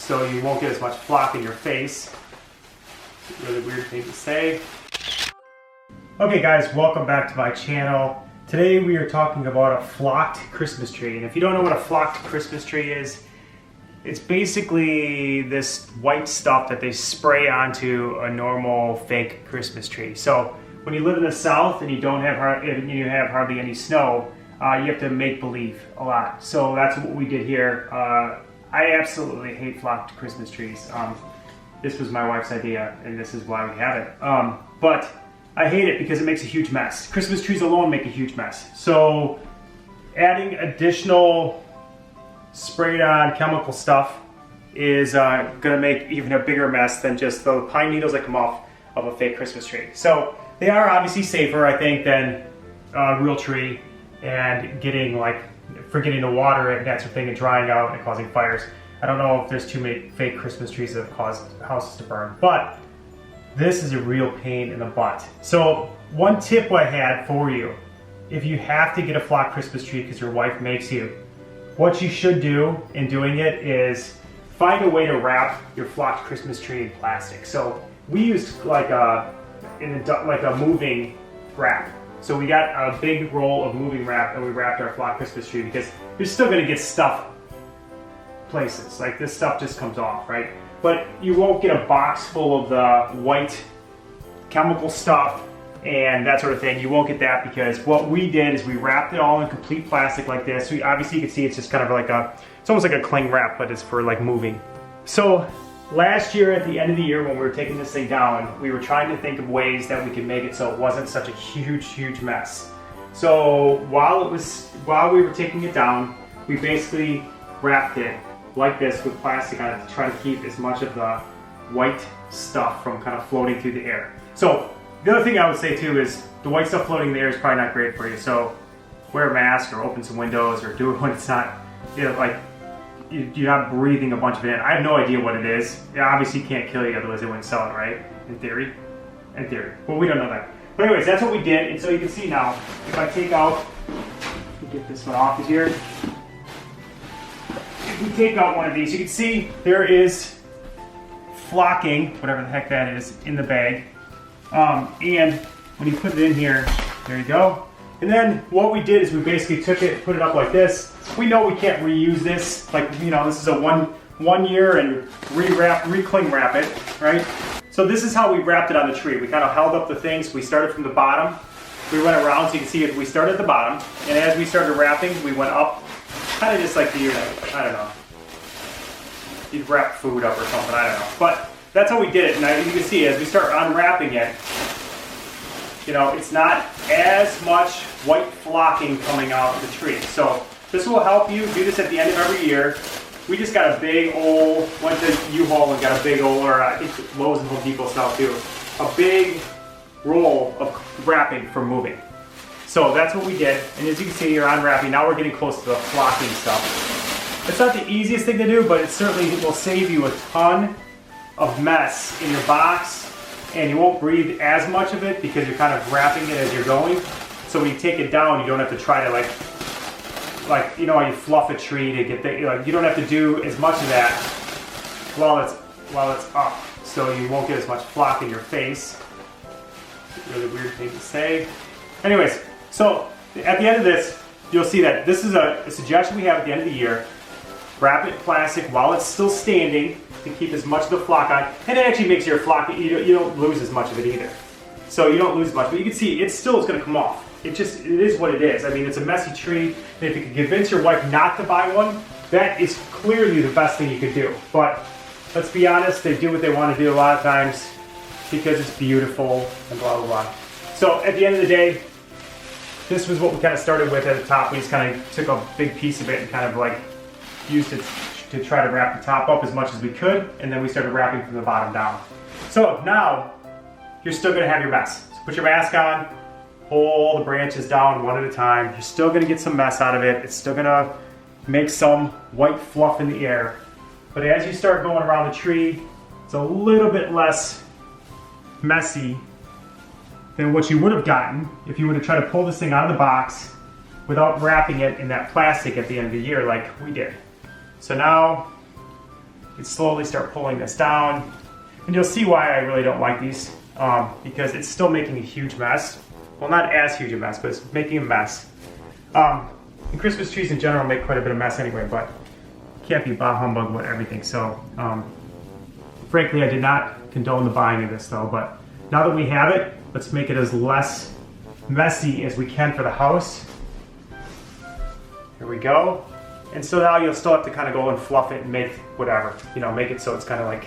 so you won't get as much flock in your face. It's a really weird thing to say. Okay guys, welcome back to my channel. Today we are talking about a flocked Christmas tree. And if you don't know what a flocked Christmas tree is, it's basically this white stuff that they spray onto a normal fake Christmas tree. So when you live in the South and you have hardly any snow, you have to make believe a lot. So that's what we did here. I absolutely hate flocked Christmas trees. This was my wife's idea, and this is why we have it. But I hate it because it makes a huge mess. Christmas trees alone make a huge mess. So adding additional sprayed on chemical stuff is gonna make even a bigger mess than just the pine needles that come off of a fake Christmas tree. So they are obviously safer, I think, than a real tree and forgetting to water it and that sort of thing and drying out and causing fires. I don't know if there's too many fake Christmas trees that have caused houses to burn, but this is a real pain in the butt. So one tip I had for you, if you have to get a flocked Christmas tree because your wife makes you, what you should do in doing it is find a way to wrap your flocked Christmas tree in plastic. So we used like a moving wrap. So we got a big roll of moving wrap and we wrapped our flocked Christmas tree because you're still gonna get stuff places. Like this stuff just comes off, right? But you won't get a box full of the white chemical stuff and that sort of thing. You won't get that because what we did is we wrapped it all in complete plastic like this. So obviously you can see it's just kind of like it's almost like a cling wrap, but it's for like moving. So last year at the end of the year when we were taking this thing down, we were trying to think of ways that we could make it so it wasn't such a huge mess. So while we were taking it down, we basically wrapped it like this with plastic on it to try to keep as much of the white stuff from kind of floating through the air. So the other thing I would say too is the white stuff floating in the air is probably not great for you. So wear a mask or open some windows or do it when it's not, like you're not breathing a bunch of it in. I have no idea what it is. It obviously can't kill you, otherwise they wouldn't sell it, right? In theory. Well, we don't know that. But anyways, that's what we did. And so you can see now, if I take out, get this one off here. If we take out one of these, you can see there is flocking, whatever the heck that is, in the bag. And when you put it in here, there you go. And then what we did is we basically took it, put it up like this. We know we can't reuse this. Like, this is a one year and re-cling wrap it, right? So this is how we wrapped it on the tree. We kind of held up the things. We started from the bottom. We went around, so you can see it. We started at the bottom. And as we started wrapping, we went up. Kind of just like I don't know, you'd wrap food up or something, I don't know. But that's how we did it, and you can see as we start unwrapping it, it's not as much white flocking coming out of the tree. So this will help you do this at the end of every year. We just got a big old, went to U-Haul and got a big old, or I think Lowe's and Home Depot style too, a big roll of wrapping for moving. So that's what we did, and as you can see here, unwrapping. Now we're getting close to the flocking stuff. It's not the easiest thing to do, but it certainly will save you a ton of mess in your box, and you won't breathe as much of it because you're kind of wrapping it as you're going. So when you take it down, you don't have to try to like how you fluff a tree to get the, you don't have to do as much of that while it's up. So you won't get as much flock in your face. It's a really weird thing to say. Anyways. So at the end of this, you'll see that this is a suggestion we have at the end of the year. Wrap it in plastic while it's still standing to keep as much of the flock on. And it actually makes your flock, you don't lose as much of it either. So you don't lose much, but you can see it still is going to come off. It is what it is. I mean, it's a messy tree. And if you can convince your wife not to buy one, that is clearly the best thing you could do. But let's be honest, they do what they want to do a lot of times because it's beautiful and blah, blah, blah. So at the end of the day, this was what we kind of started with at the top. We just kind of took a big piece of it and kind of like used it to try to wrap the top up as much as we could, and then we started wrapping from the bottom down. So now you're still going to have your mess. So put your mask on, pull the branches down one at a time. You're still going to get some mess out of it. It's still going to make some white fluff in the air. But as you start going around the tree, it's a little bit less messy than what you would have gotten if you would have tried to pull this thing out of the box without wrapping it in that plastic at the end of the year like we did. So now you slowly start pulling this down. And you'll see why I really don't like these, because it's still making a huge mess. Well, not as huge a mess, but it's making a mess. And Christmas trees in general make quite a bit of mess anyway, but can't be bah humbug about everything. So, frankly, I did not condone the buying of this though, but now that we have it, let's make it as less messy as we can for the house. Here we go. And so now you'll still have to kind of go and fluff it and make whatever, make it so it's kind of like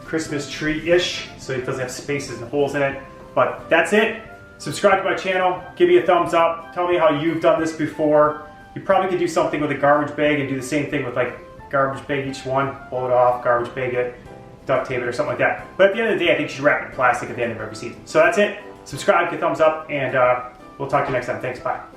Christmas tree-ish, so it doesn't have spaces and holes in it. But that's it. Subscribe to my channel, give me a thumbs up, tell me how you've done this before. You probably could do something with a garbage bag and do the same thing with like garbage bag each one, pull it off, garbage bag it, duct tape it or something like that. But at the end of the day, I think you should wrap it in plastic at the end of every season. So that's it. Subscribe, give a thumbs up, and we'll talk to you next time. Thanks, bye.